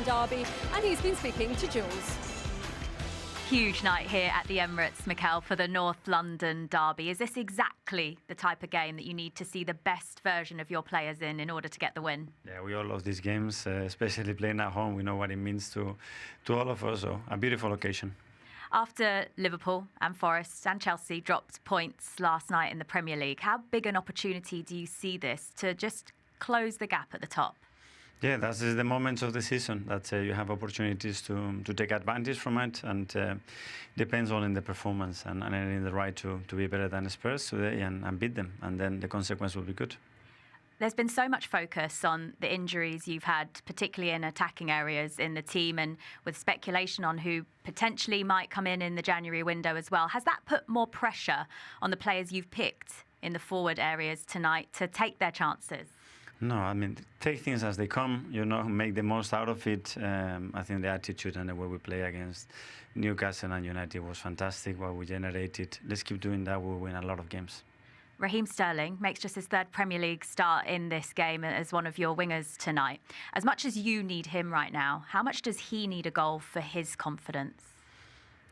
Derby, and he's been speaking to Jules. Huge night here at the Emirates, Mikel, for the North London derby. Is this exactly the type of game that you need to see the best version of your players in order to get the win? Yeah, we all love these games, especially playing at home. We know what it means to all of us, so a beautiful occasion. After Liverpool and Forest and Chelsea dropped points last night in the Premier League, how big an opportunity do you see this to just close the gap at the top? Yeah, that's the moments of the season that you have opportunities to take advantage from it, and depends on in the performance and in the right to be better than Spurs today and beat them, and then the consequence will be good. There's been so much focus on the injuries you've had, particularly in attacking areas in the team, and with speculation on who potentially might come in the January window as well. Has that put more pressure on the players you've picked in the forward areas tonight to take their chances? No, I mean, take things as they come, make the most out of it. I think the attitude and the way we play against Newcastle and United was fantastic, what we generated. Let's keep doing that, we'll win a lot of games. Raheem Sterling makes just his third Premier League start in this game as one of your wingers tonight. As much as you need him right now, how much does he need a goal for his confidence?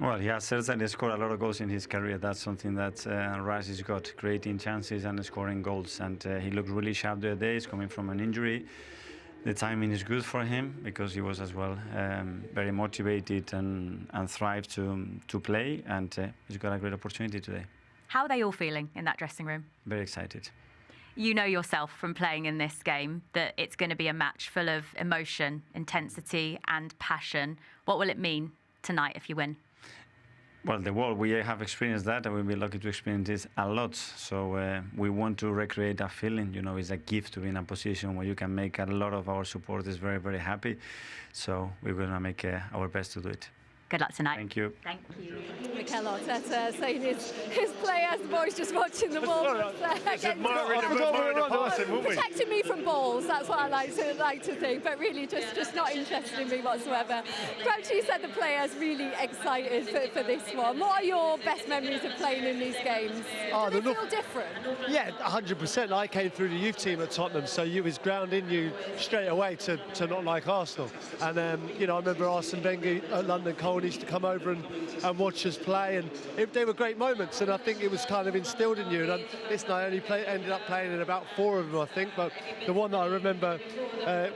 Well, he has certainly scored a lot of goals in his career. That's something that Rice has got, creating chances and scoring goals. And he looked really sharp the other day. He's coming from an injury. The timing is good for him because he was as well very motivated and thrived to play. And he's got a great opportunity today. How are they all feeling in that dressing room? Very excited. You know yourself from playing in this game that it's going to be a match full of emotion, intensity and passion. What will it mean tonight if you win? Well, we have experienced that, and we'll be lucky to experience this a lot. So we want to recreate that feeling. It's a gift to be in a position where you can make a lot of our supporters very, very happy. So we're going to make our best to do it. Good luck tonight. Thank you. Thank you. Mikel Arteta saying his players, the boys just watching the ball. Protecting me from balls, that's what I like to think, but really just not interested in me whatsoever. Grouchy said the players really excited for this one. What are your best memories of playing in these games? Do they feel different? Yeah, 100%. I came through the youth team at Tottenham, so you was grounding you straight away to not like Arsenal. And I remember Arsene Wenger at London Colney used to come over and watch us play, and they were great moments, and I think it was kind of instilled in you. And listen, I only ended up playing in about 4 of them, I think, but the one that I remember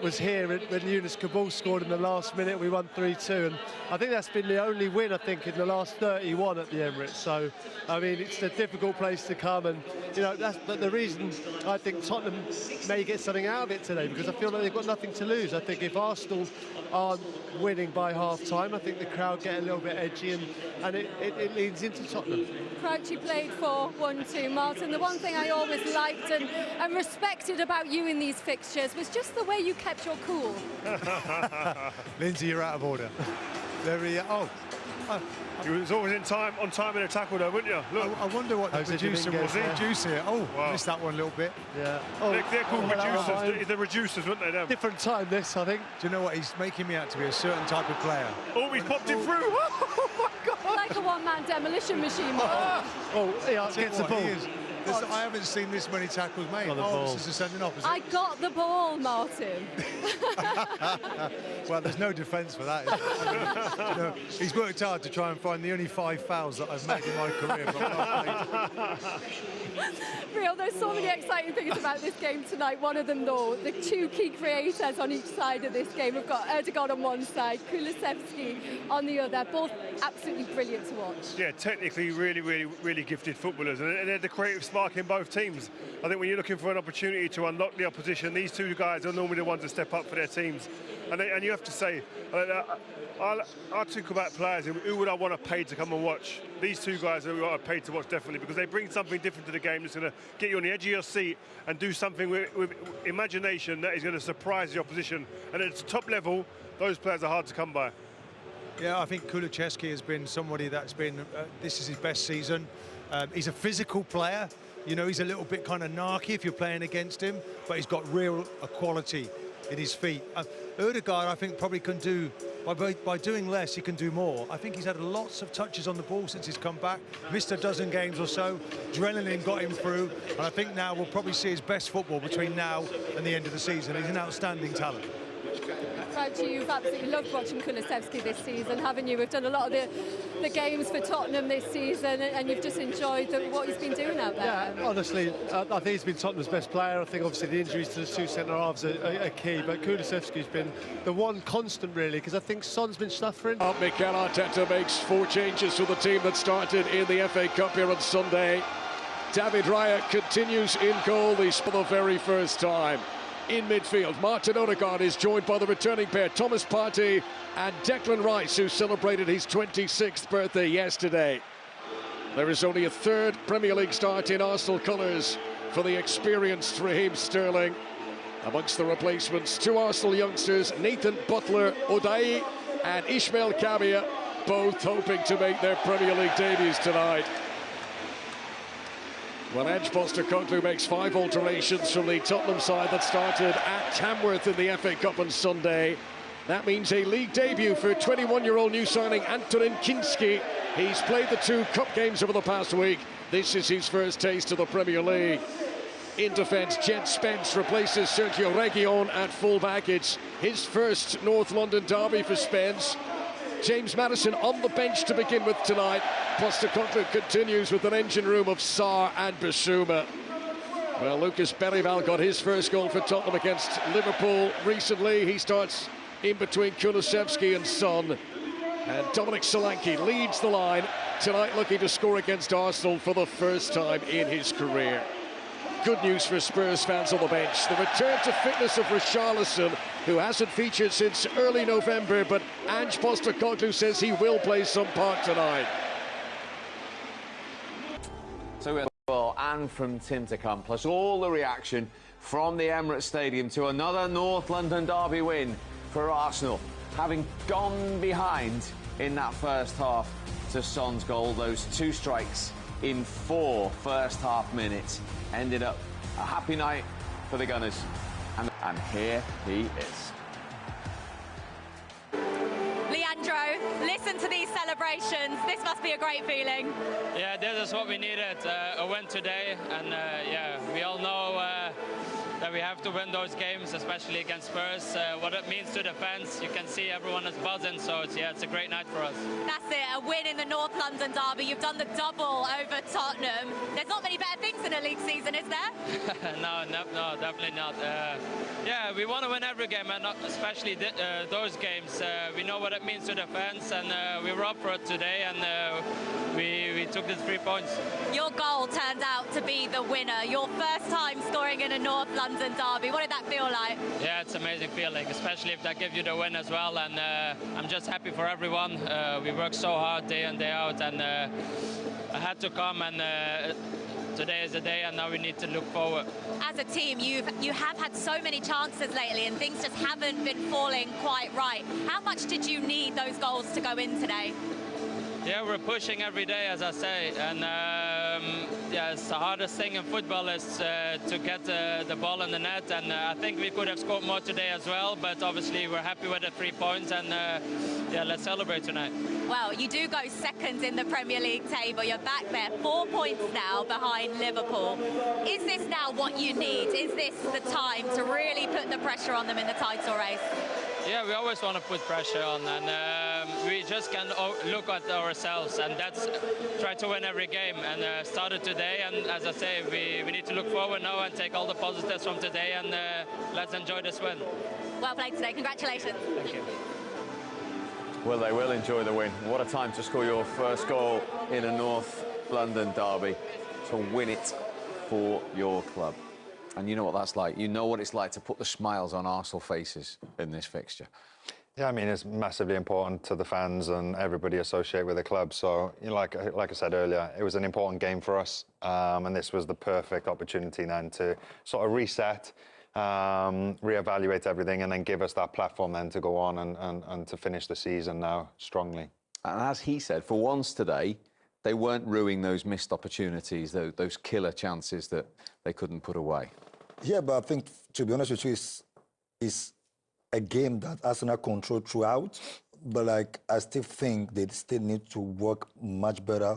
was here when Yunus Kabul scored in the last minute. We won 3-2, and I think that's been the only win, I think, in the last 31 at the Emirates. So, I mean, it's a difficult place to come, and that's the reason I think Tottenham may get something out of it today, because I feel like they've got nothing to lose. I think if Arsenal aren't winning by half-time, I think the crowd get a little bit edgy, and it leads into Tottenham. Crouchy played for 1-2. Martin, the one thing I always liked and respected about you in these fixtures was just the way you kept your cool. Lindsay, you're out of order. You was always on time in a tackle though, wouldn't you? Look. I wonder what the producer was. Reducer. Oh, wow. Missed that one a little bit. Yeah. They're called reducers. They're reducers, weren't they? Them? Different time this, I think. Do you know what? He's making me out to be a certain type of player. Oh, he's popped it through. Oh my God! Like a one-man demolition machine. Yeah, gets the ball. I haven't seen this many tackles made. This is a sending off. I got the ball, Martin. Well, there's no defence for that. He's worked hard to try and find the only 5 fouls that I've made in my career. Real, there's so many exciting things about this game tonight. One of them, though, the 2 key creators on each side of this game. We've got Erdogan on one side, Kulusevski on the other. Both absolutely brilliant to watch. Yeah, technically really gifted footballers, and they're the creative spark in both teams. I think when you're looking for an opportunity to unlock the opposition, these 2 guys are normally the ones that step up for their teams. And you have to say, I think about players, who would I want to pay to come and watch? These 2 guys are who I paid to watch, definitely, because they bring something different to the game that's going to get you on the edge of your seat and do something with imagination that is going to surprise the opposition. And at the top level, those players are hard to come by. Yeah, I think Kulusevski has been somebody that's been, this is his best season. He's a physical player. He's a little bit kind of narky if you're playing against him, but he's got real quality in his feet. Erdogan, I think, probably can do, by doing less, he can do more. I think he's had lots of touches on the ball since he's come back, missed a dozen games or so. Adrenaline got him through, and I think now we'll probably see his best football between now and the end of the season. He's an outstanding talent. Grouchy, you've absolutely loved watching Kulusevski this season, haven't you? We've done a lot of the games for Tottenham this season, and you've just enjoyed what he's been doing out there. Yeah, honestly, I think he's been Tottenham's best player. I think obviously the injuries to the two centre-halves are key, but Kulusevski's been the one constant, really, because I think Son's been suffering. Mikel Arteta makes 4 changes to the team that started in the FA Cup here on Sunday. David Raya continues in goal for the very first time. In midfield, Martin Odegaard is joined by the returning pair, Thomas Partey and Declan Rice, who celebrated his 26th birthday yesterday. There is only a 3rd Premier League start in Arsenal colours for the experienced Raheem Sterling. Amongst the replacements, 2 Arsenal youngsters, Nathan Butler-Odoi and Ismail Kabia, both hoping to make their Premier League debuts tonight. Well, Ange Postecoglou makes 5 alterations from the Tottenham side that started at Tamworth in the FA Cup on Sunday. That means a league debut for 21-year-old new signing Antonin Kinski. He's played the 2 cup games over the past week. This is his first taste of the Premier League. In defence, Jed Spence replaces Sergio Reguilon at full-back. It's his first North London derby for Spence. James Maddison on the bench to begin with tonight. Postecoglou continues with an engine room of Sarr and Bissouma. Well, Lucas Berrival got his first goal for Tottenham against Liverpool recently. He starts in between Kulusevski and Son. And Dominic Solanke leads the line tonight, looking to score against Arsenal for the first time in his career. Good news for Spurs fans on the bench. The return to fitness of Richarlison, who hasn't featured since early November, but Ange Postecoglou says he will play some part tonight. So we have and from Tim to come, plus all the reaction from the Emirates Stadium to another North London derby win for Arsenal, having gone behind in that first half to Son's goal. Those 2 strikes in 4 first-half minutes ended up a happy night for the Gunners. And here he is. Leandro, listen to these celebrations. This must be a great feeling. Yeah, this is what we needed, a win today. And yeah, we all know that we have to win those games, especially against Spurs. What it means to the fans, you can see everyone is buzzing, so it's a great night for us. That's it, a win in the North London derby. You've done the double over Tottenham. There's not many better things in a league season, is there? No, definitely not. Yeah, we want to win every game, and especially those games. We know what it means to the fans, and we were up for it today, and we took the 3 points. Your goal turned out to be the winner. Your first time scoring in a North London derby. What did that feel like? Yeah, it's an amazing feeling, especially if that gives you the win as well. And I'm just happy for everyone. We work so hard day in, day out, and I had to come, and today is the day, and now we need to look forward. As a team, you have had so many chances lately, and things just haven't been falling quite right. How much did you need those goals to go in today? Yeah, we're pushing every day, as I say, and yeah, it's the hardest thing in football is to get the ball in the net, and I think we could have scored more today as well, but obviously we're happy with the 3 points, and yeah, let's celebrate tonight. Well, you do go second in the Premier League table. You're back there, 4 points now behind Liverpool. Is this now what you need? Is this the time to really put the pressure on them in the title race? Yeah, we always want to put pressure on, and we just can look at ourselves, and that's try to win every game. And started today, and as I say, we need to look forward now and take all the positives from today, and let's enjoy this win. Well played today. Congratulations. Thank you. Well, they will enjoy the win. What a time to score your first goal in a North London derby, to win it for your club. And you know what that's like. You know what it's like to put the smiles on Arsenal faces in this fixture. Yeah, I mean, it's massively important to the fans and everybody associated with the club. So, you know, like I said earlier, it was an important game for us. And this was the perfect opportunity then to sort of reset, reevaluate everything, and then give us that platform then to go on and to finish the season now strongly. And as he said, for once today, they weren't ruining those missed opportunities, those killer chances that they couldn't put away. Yeah, but I think, to be honest with you, it's a game that Arsenal controlled throughout. But, like, I still think they still need to work much better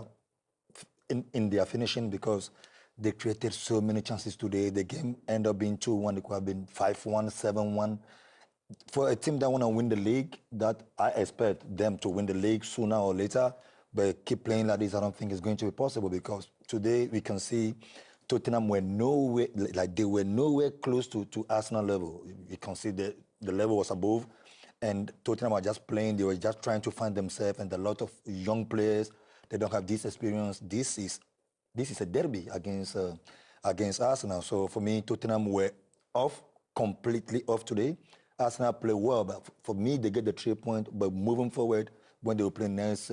in their finishing, because they created so many chances today. The game ended up being 2-1. It could have been 5-1, 7-1. for a team that want to win the league, that I expect them to win the league sooner or later, but keep playing like this, I don't think it's going to be possible, because today we can see Tottenham were nowhere, like they were nowhere close to Arsenal level. You can see the level was above, and Tottenham were just playing, they were just trying to find themselves, and a lot of young players, they don't have this experience. This is a derby against Arsenal. So for me, Tottenham were completely off today. Arsenal play well, but for me, they get the 3 points. But moving forward, when they will play next,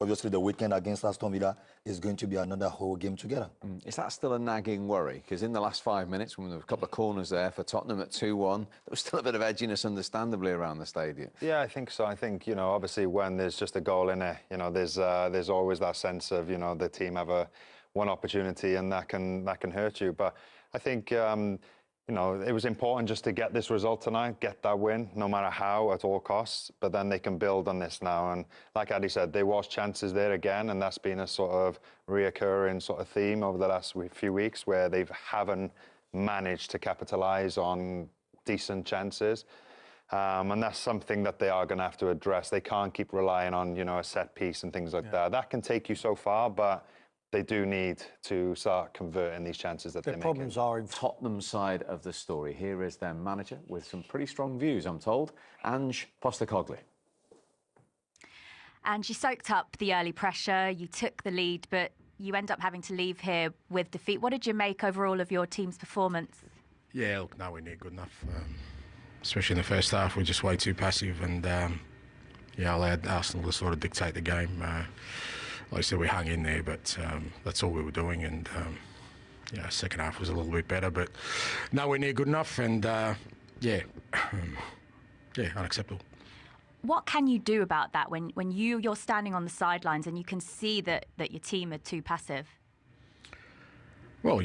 obviously the weekend against Aston Villa is going to be another whole game together. Is that still a nagging worry? Because in the last 5 minutes, when there were a couple of corners there for Tottenham at 2-1, there was still a bit of edginess, understandably, around the stadium. Yeah, I think so. I think, obviously when there's just a goal in it, there's always that sense of, the team have one opportunity and that can hurt you. But I think, it was important just to get this result tonight, get that win, no matter how, at all costs. But then they can build on this now. And like Addy said, there was chances there again, and that's been a sort of reoccurring sort of theme over the last few weeks, where they haven't managed to capitalise on decent chances. And that's something that they are going to have to address. They can't keep relying on, a set piece and things like that. That can take you so far, but they do need to start converting these chances that they're making. The problems are in Tottenham's side of the story. Here is their manager with some pretty strong views, I'm told, Ange Postecoglou. And you soaked up the early pressure, you took the lead, but you end up having to leave here with defeat. What did you make overall of your team's performance? Yeah, look, nowhere near good enough. Especially in the first half, we're just way too passive, and allowed Arsenal to sort of dictate the game. Like I said, we hung in there, but that's all we were doing. And second half was a little bit better, but nowhere near good enough. And unacceptable. What can you do about that when you're standing on the sidelines and you can see that your team are too passive? Well,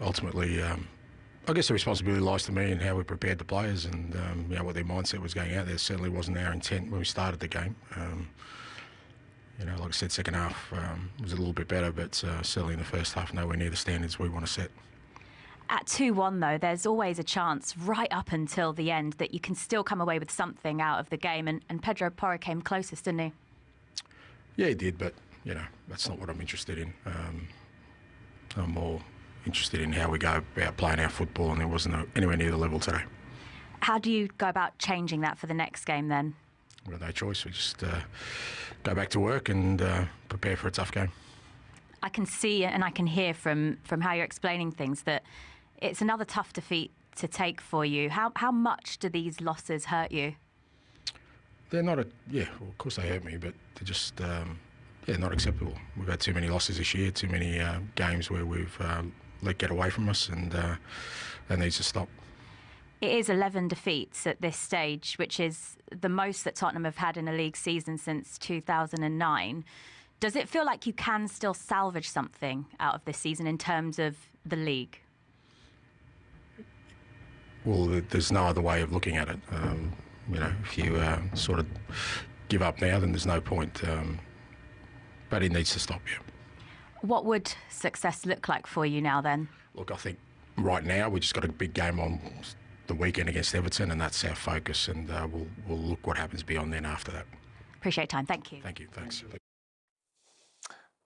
ultimately, I guess the responsibility lies to me and how we prepared the players, and what their mindset was going out there. Certainly wasn't our intent when we started the game. Like I said, second half was a little bit better, but certainly in the first half, nowhere near the standards we want to set. At 2-1, though, there's always a chance right up until the end that you can still come away with something out of the game, and Pedro Porro came closest, didn't he? Yeah, he did, but, that's not what I'm interested in. I'm more interested in how we go about playing our football, and there wasn't anywhere near the level today. How do you go about changing that for the next game, then? We've got no choice. We just go back to work and prepare for a tough game. I can see and I can hear from how you're explaining things that it's another tough defeat to take for you. How much do these losses hurt you? They're not of course they hurt me, but they're just not acceptable. We've had too many losses this year, too many games where we've let get away from us, and that needs to stop. It is 11 defeats at this stage, which is the most that Tottenham have had in a league season since 2009. Does it feel like you can still salvage something out of this season in terms of the league? Well, there's no other way of looking at it. If you sort of give up now, then there's no point. But it needs to stop, yeah. What would success look like for you now, then? Look, I think right now we just got a big game on the weekend against Everton, and that's our focus, and we'll look what happens beyond then after that. Appreciate your time. Thank you. Thank you. Thanks.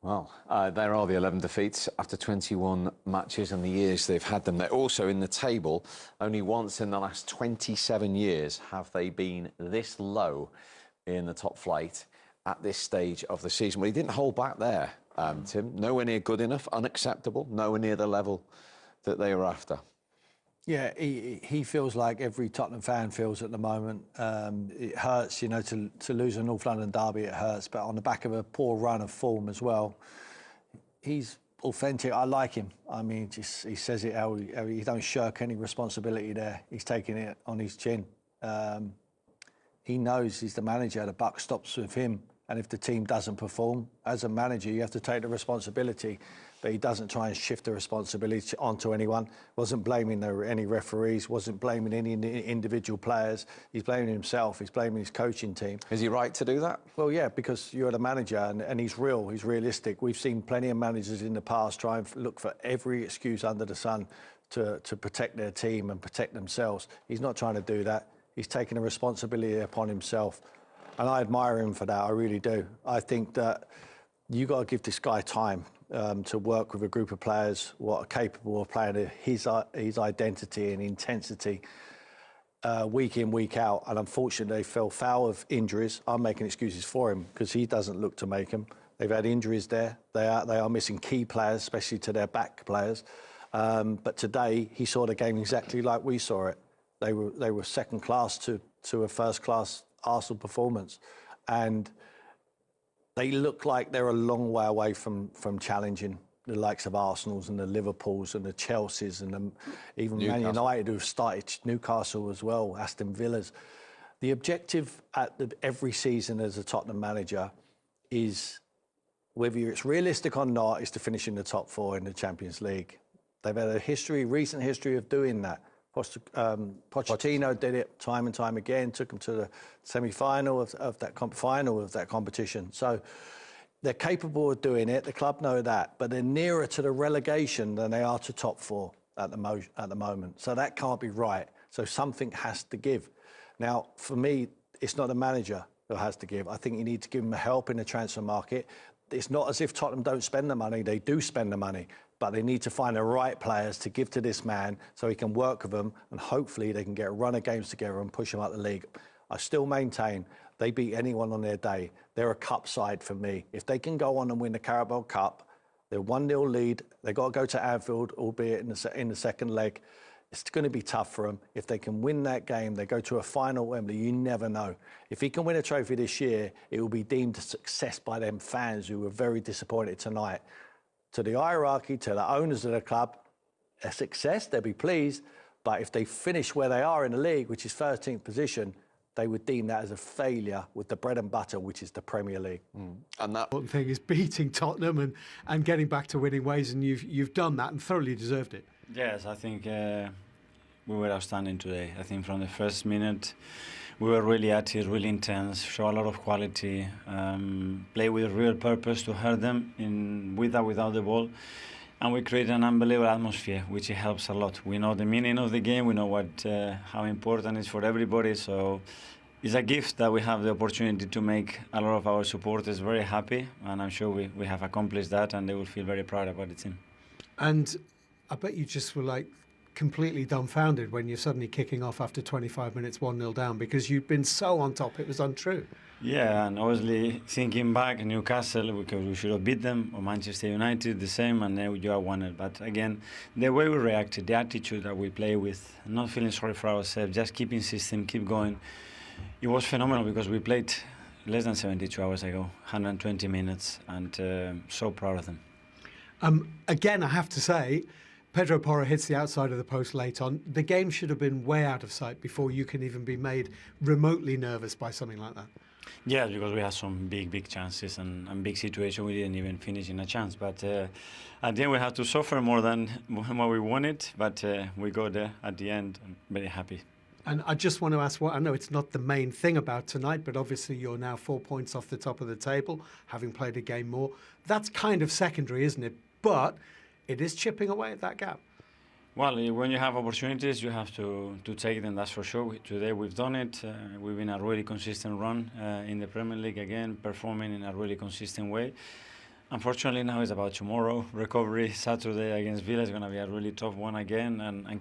Well, there are the 11 defeats after 21 matches and the years they've had them. They're also in the table. Only once in the last 27 years have they been this low in the top flight at this stage of the season. Well, he didn't hold back there, Tim. Nowhere near good enough, unacceptable, nowhere near the level that they were after. Yeah, he feels like every Tottenham fan feels at the moment. It hurts, to lose a North London derby, it hurts, but on the back of a poor run of form as well. He's authentic. I like him. I mean, he says it how he don't shirk any responsibility there. He's taking it on his chin. He knows he's the manager. The buck stops with him. And if the team doesn't perform, as a manager, you have to take the responsibility. But he doesn't try and shift the responsibility onto anyone. Wasn't blaming any referees, wasn't blaming any individual players. He's blaming himself, he's blaming his coaching team. Is he right to do that? Well, yeah, because you're the manager and he's real, he's realistic. We've seen plenty of managers in the past try and look for every excuse under the sun to protect their team and protect themselves. He's not trying to do that. He's taking a responsibility upon himself. And I admire him for that, I really do. I think that you got to give this guy time to work with a group of players what are capable of playing his identity and intensity week in, week out. And unfortunately, they fell foul of injuries. I'm making excuses for him because he doesn't look to make them. They've had injuries there. They are missing key players, especially to their back players. But today, he saw the game exactly like we saw it. They were second class to a first class Arsenal performance, and they look like they're a long way away from challenging the likes of Arsenal's and the Liverpools and the Chelseas and even Man United, who've started, Newcastle as well, Aston Villas. The objective every season as a Tottenham manager is, whether it's realistic or not, is to finish in the top 4 in the Champions League. They've had a recent history of doing that. Pochettino did it time and time again, took them to the semi-final of that competition. So they're capable of doing it. The club know that, but they're nearer to the relegation than they are to top 4 at the moment. So that can't be right. So something has to give. Now, for me, it's not the manager who has to give. I think you need to give them help in the transfer market. It's not as if Tottenham don't spend the money. They do spend the money, but they need to find the right players to give to this man so he can work with them, and hopefully they can get a run of games together and push them up the league. I still maintain they beat anyone on their day. They're a cup side for me. If they can go on and win the Carabao Cup, they're 1-0 lead. They've got to go to Anfield, albeit in the second leg. It's going to be tough for them. If they can win that game, they go to a final Wembley. You never know. If he can win a trophy this year, it will be deemed a success by them fans who were very disappointed tonight. To the hierarchy, to the owners of the club, a success, they'll be pleased. But if they finish where they are in the league, which is 13th position, they would deem that as a failure with the bread and butter, which is the Premier League. And that important thing is beating Tottenham and getting back to winning ways, and you've done that and thoroughly deserved it. Yes, I think we were outstanding today. I think from the first minute, we were really at it, really intense, show a lot of quality, play with real purpose to hurt them with or without the ball. And we create an unbelievable atmosphere, which helps a lot. We know the meaning of the game, we know how important it is for everybody. So it's a gift that we have the opportunity to make a lot of our supporters very happy. And I'm sure we have accomplished that, and they will feel very proud about the team. And I bet you just were like completely dumbfounded when you're suddenly kicking off after 25 minutes 1-0 down, because you'd been so on top, it was untrue. Yeah, and obviously thinking back, Newcastle, because we should have beat them, or Manchester United, the same, and then you are won. But again, the way we reacted, the attitude that we play with, not feeling sorry for ourselves, just keep insisting, keep going, it was phenomenal, because we played less than 72 hours ago, 120 minutes, and so proud of them. Again, I have to say, Pedro Porro hits the outside of the post late on. The game should have been way out of sight before you can even be made remotely nervous by something like that. Yeah, because we had some big chances and big situations. We didn't even finish in a chance. But at the end, we had to suffer more than what we wanted. But we got there at the end. I'm very happy. And I just want to ask, I know it's not the main thing about tonight, but obviously you're now 4 points off the top of the table, having played a game more. That's kind of secondary, isn't it? But it is chipping away at that gap. Well, when you have opportunities, you have to take them, that's for sure. Today we've done it. We've been a really consistent run in the Premier League again, performing in a really consistent way. Unfortunately, now it's about tomorrow. Recovery Saturday against Villa is going to be a really tough one again. And